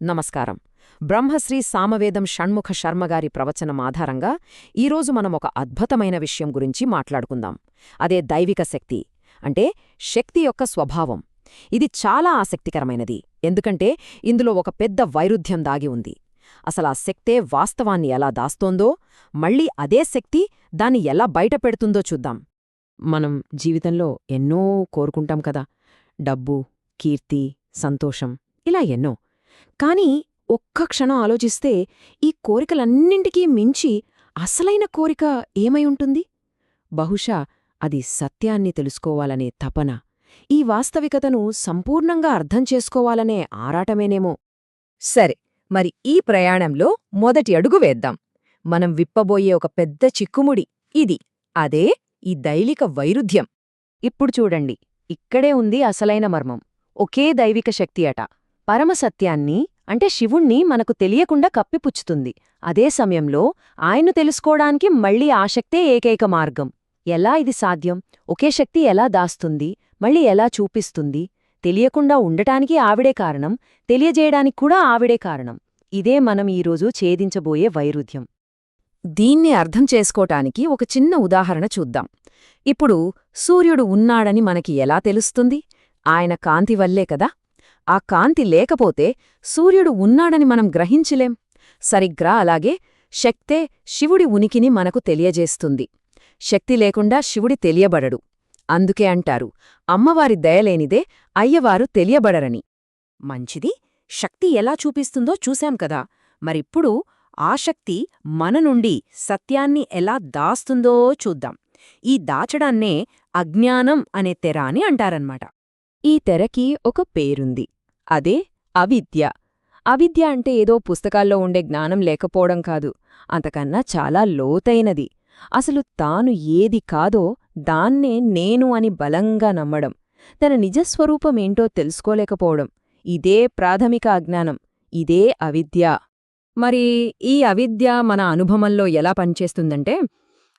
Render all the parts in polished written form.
నమస్కారం. బ్రహ్మశ్రీ సామవేదం షణ్ముఖ శర్మగారి ప్రవచనం ఆధారంగా ఈరోజు మనం ఒక అద్భుతమైన విషయం గురించి మాట్లాడుకుందాం. అదే దైవిక శక్తి, అంటే శక్తి యొక్క స్వభావం. ఇది చాలా ఆసక్తికరమైనది, ఎందుకంటే ఇందులో ఒక పెద్ద వైరుధ్యం దాగి ఉంది. అసలా శక్తే వాస్తవాన్ని ఎలా దాస్తోందో, మళ్ళీ అదే శక్తి దాన్ని ఎలా బయటపెడుతుందో చూద్దాం. మనం జీవితంలో ఎన్నో కోరుకుంటాం కదా, డబ్బు, కీర్తి, సంతోషం, ఇలా ఎన్నో. కాని ఒక్క క్షణం ఆలోచిస్తే ఈ కోరికలన్నింటికీ మించి అసలైన కోరిక ఏమై ఉంటుంది? బహుశా అది సత్యాన్ని తెలుసుకోవాలనే తపన, ఈ వాస్తవికతను సంపూర్ణంగా అర్థం చేసుకోవాలనే ఆరాటమేనేమో. సరే, మరి ఈ ప్రయాణంలో మొదటి అడుగు వేద్దాం. మనం విప్పబోయే ఒక పెద్ద చిక్కుముడి ఇది. అదే ఈ దైవిక వైరుధ్యం. ఇప్పుడు చూడండి, ఇక్కడే ఉంది అసలైన మర్మం. ఒకే దైవిక శక్తి అట పరమసత్యాన్ని, అంటే శివుణ్ణి మనకు తెలియకుండా కప్పిపుచ్చుతుంది. అదే సమయంలో ఆయన్ను తెలుసుకోవడానికి మళ్లీ ఆ శక్తే ఏకైక మార్గం. ఎలా ఇది సాధ్యం? ఒకే శక్తి ఎలా దాస్తుంది, మళ్ళీ ఎలా చూపిస్తుంది? తెలియకుండా ఉండటానికి ఆవిడే కారణం, తెలియజేయడానికి కూడా ఆవిడే కారణం. ఇదే మనం ఈరోజు ఛేదించబోయే వైరుధ్యం. దీన్ని అర్థం చేసుకోటానికి ఒక చిన్న ఉదాహరణ చూద్దాం. ఇప్పుడు సూర్యుడు ఉన్నాడని మనకి ఎలా తెలుస్తుంది? ఆయన కాంతి వల్లే కదా. ఆ కాంతి లేకపోతే సూర్యుడు ఉన్నాడని మనం గ్రహించలేం. సరిగ్గా అలాగే శక్తే శివుడి ఉనికిని మనకు తెలియజేస్తుంది. శక్తి లేకుండా శివుడి తెలియబడడు. అందుకే అంటారు, అమ్మవారి దయలేనిదే అయ్యవారు తెలియబడరని. మంచిది, శక్తి ఎలా చూపిస్తుందో చూశాం కదా. మరిప్పుడు ఆ శక్తి మన నుండి సత్యాన్ని ఎలా దాస్తుందో చూద్దాం. ఈ దాచడాన్నే అజ్ఞానం అనే తెర అని అంటారన్నమాట. ఈ తెరకి ఒక పేరుంది, అదే అవిద్య. అవిద్య అంటే ఏదో పుస్తకాల్లో ఉండే జ్ఞానం లేకపోవడం కాదు, అంతకన్నా చాలా లోతైనది. అసలు తాను ఏది కాదో దాన్నే నేను అని బలంగా నమ్మడం, తన నిజస్వరూపమేంటో తెలుసుకోలేకపోవడం. ఇదే ప్రాథమిక అజ్ఞానం, ఇదే అవిద్య. మరి ఈ అవిద్య మన అనుభవంలో ఎలా పనిచేస్తుందంటే,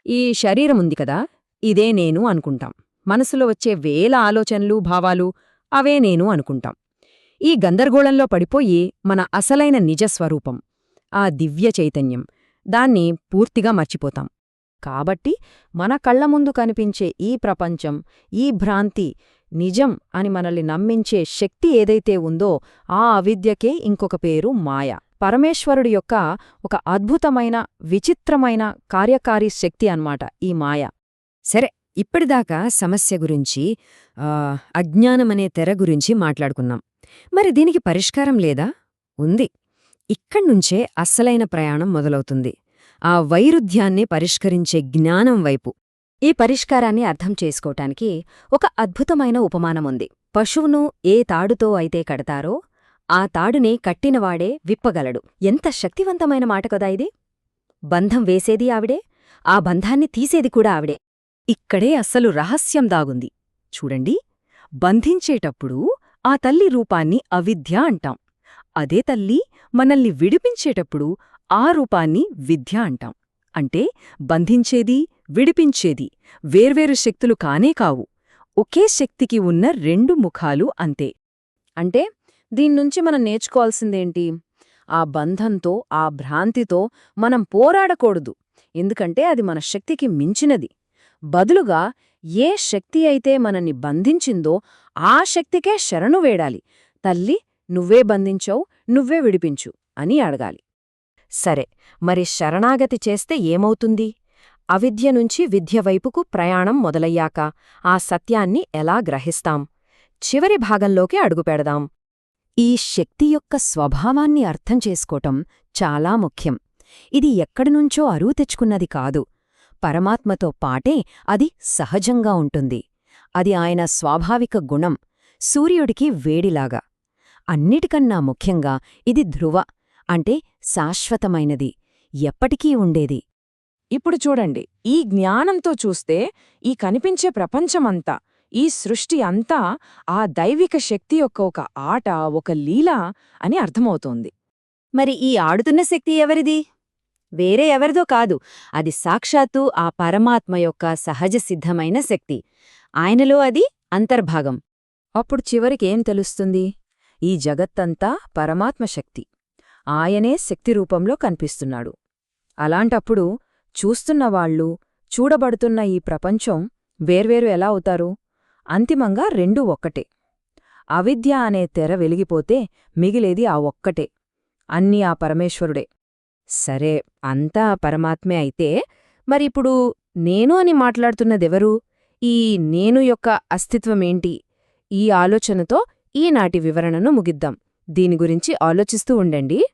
ఈ శరీరముంది కదా, ఇదే నేను అనుకుంటాం. మనసులో వచ్చే వేల ఆలోచనలు, భావాలు అవే నేను అనుకుంటాం. ఈ గందరగోళంలో పడిపోయి మన అసలైన నిజస్వరూపం, ఆ దివ్య చైతన్యం, దాన్ని పూర్తిగా మర్చిపోతాం. కాబట్టి మన కళ్ల ముందు కనిపించే ఈ ప్రపంచం, ఈ భ్రాంతి నిజం అని మనల్ని నమ్మించే శక్తి ఏదైతే ఉందో ఆ అవిద్యకే ఇంకొక పేరు మాయ. పరమేశ్వరుడి యొక్క ఒక అద్భుతమైన, విచిత్రమైన కార్యకారి శక్తి అన్నమాట ఈ మాయ. సరే, ఇప్పటిదాకా సమస్య గురించి, అజ్ఞానమనే తెర గురించి మాట్లాడుకున్నాం. మరి దీనికి పరిష్కారం లేదా? ఉంది. ఇక్కడ్నుంచే అస్సలైన ప్రయాణం మొదలవుతుంది, ఆ వైరుధ్యాన్ని పరిష్కరించే జ్ఞానం వైపు. ఈ పరిష్కారాన్ని అర్థం చేసుకోటానికి ఒక అద్భుతమైన ఉపమానముంది. పశువును ఏ తాడుతో అయితే కడతారో ఆ తాడుని కట్టినవాడే విప్పగలడు. ఎంత శక్తివంతమైన మాట కదా ఇది! బంధం వేసేది ఆవిడే, ఆ బంధాన్ని తీసేది కూడా ఆవిడే. ఇక్కడే అస్సలు రహస్యం దాగుంది. చూడండి, బంధించేటప్పుడు ఆ తల్లి రూపాన్ని అవిద్య అంటాం. అదే తల్లి మనల్ని విడిపించేటప్పుడు ఆ రూపాన్ని విద్య అంటాం. అంటే బంధించేది, విడిపించేది వేర్వేరు శక్తులు కానే కావు, ఒకే శక్తికి ఉన్న రెండు ముఖాలు అంతే. అంటే దీన్నుంచి మనం నేర్చుకోవాల్సిందేంటి? ఆ బంధంతో, ఆ భ్రాంతితో మనం పోరాడకూడదు, ఎందుకంటే అది మన శక్తికి మించినది. బదులుగా ఏ శక్తి అయితే మనని బంధించిందో ఆ శక్తికే శరణు వేడాలి. తల్లి, నువ్వే బంధించావు, నువ్వే విడిపించు అని అడగాలి. సరే, మరి శరణాగతి చేస్తే ఏమవుతుంది? అవిద్య నుంచి విద్య వైపుకు ప్రయాణం మొదలయ్యాక ఆ సత్యాన్ని ఎలా గ్రహిస్తాం? చివరి భాగంలోకి అడుగుపెడదాం. ఈ శక్తి యొక్క స్వభావాన్ని అర్థం చేసుకోవటం చాలా ముఖ్యం. ఇది ఎక్కడినుంచో అరువు తెచ్చుకున్నది కాదు, పరమాత్మతో పాటే అది సహజంగా ఉంటుంది. అది ఆయన స్వాభావిక గుణం, సూర్యుడికి వేడిలాగా. అన్నిటికన్నా ముఖ్యంగా ఇది ధ్రువ, అంటే శాశ్వతమైనది, ఎప్పటికీ ఉండేది. ఇప్పుడు చూడండి, ఈ జ్ఞానంతో చూస్తే ఈ కనిపించే ప్రపంచమంతా, ఈ సృష్టి అంతా ఆ దైవిక శక్తి యొక్క ఒక ఆట, ఒక లీల అని అర్థమవుతోంది. మరి ఈ ఆడుతున్న శక్తి ఎవరిది? వేరే ఎవరిదో కాదు, అది సాక్షాత్తు ఆ పరమాత్మ యొక్క సహజసిద్ధమైన శక్తి. ఆయనలో అది అంతర్భాగం. అప్పుడు చివరికేం తెలుస్తుంది? ఈ జగత్తంతా పరమాత్మ శక్తి, ఆయనే శక్తి రూపంలో కనిపిస్తున్నాడు. అలాంటప్పుడు చూస్తున్నవాళ్ళు, చూడబడుతున్న ఈ ప్రపంచం వేర్వేరు ఎలా అవుతారు? అంతిమంగా రెండూ ఒక్కటే. అవిద్య అనే తెర వెలిగిపోతే మిగిలేది ఆ ఒక్కటే. అన్నీ ఆ పరమేశ్వరుడే. సరే, అంతా పరమాత్మే అయితే మరిప్పుడు నేను అని మాట్లాడుతున్నదెవరు? ఈ నేను యొక్క అస్తిత్వమేంటి? ఈ ఆలోచనతో ఈనాటి వివరణను ముగిద్దాం. దీని గురించి ఆలోచిస్తూ ఉండండి.